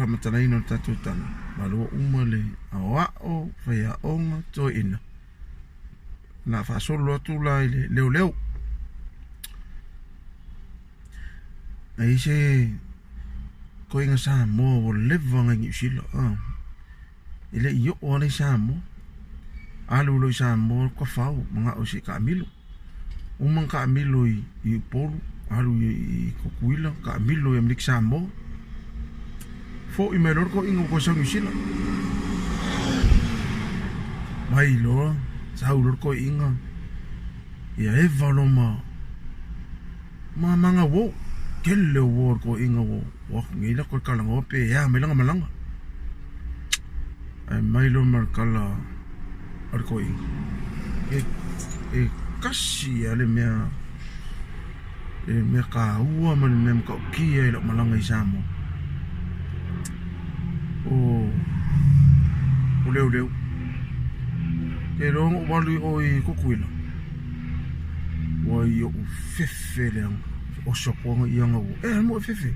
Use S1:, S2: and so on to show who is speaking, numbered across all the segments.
S1: whamatanai no tātou tana. Malua umale o whaia onga toi ina. Nā whaasolo atu lai leo leo. Ai se ko inga sa mo o levanga ngi usila. Ile iyo o le sa mo. Alu lo sa mo ko fau mga o si Camilo. Umang Camilo i polu. Alu i kukuila Camilo i mlik sa mo. Fo i melor ko inga ko sa usila. Mai lo sa ulor ko inga. Ya eva lo ma manga wo. Kelle wo ko inga wo. Wah ngila ko kala ngope ya melanga malanga. Ai mai lo markala ar ko inga. Kasi ale mea ka ua man mea ka kia ila malanga isamo. O leo ke rongo walu oi kukuila wa yo fefe leang o soponga ianga wo mo fefe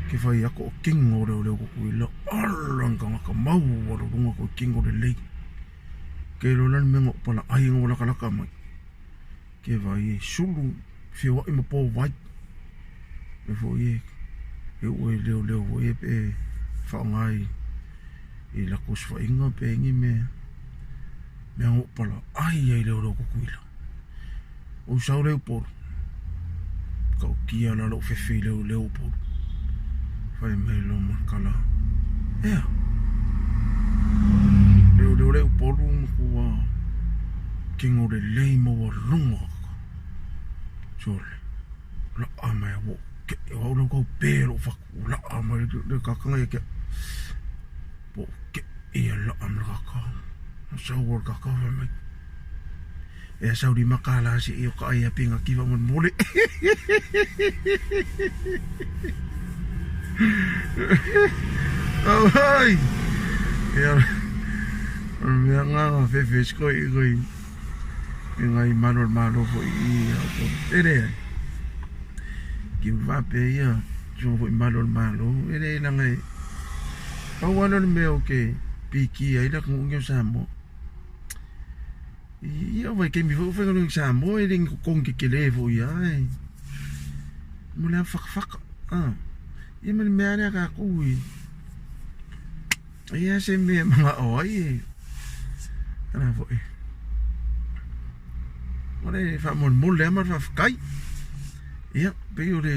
S1: ke fai ako kingo leo kukuila alanga ka mau wa runga ko kingo de lei ke rolan mengo pala ainga wala kalaka mai ke vai sulu fi wa ima po vai e fo ye e o leo wo e pe fa ngai e la kus fa inga pe ngi me o pala ai leo kukuila o saure por ka kia la lo fefe leo por fai me lo makala leo por un kuwa kingo de lei mo wa rungo chole la ama wo ke o lo ko pero fa la ama de ka kanga ke po ke e la ama ka sa wor ka ka me e sa uri makala si iyo ka ai pinga kiva mon mole oh hai ya me nga fefe sko i ngai malo fo i ere ki va pe ya jo fo malo ere la ngai awano me okay piki ai la kung sa mo ia vai ke mi fo ngalo sa mo e ding kong ke levo ya mo la fak ia man me ana ka kui ia se me mga oi ana fo ore fa mon mo le mar fa kai ia pe ore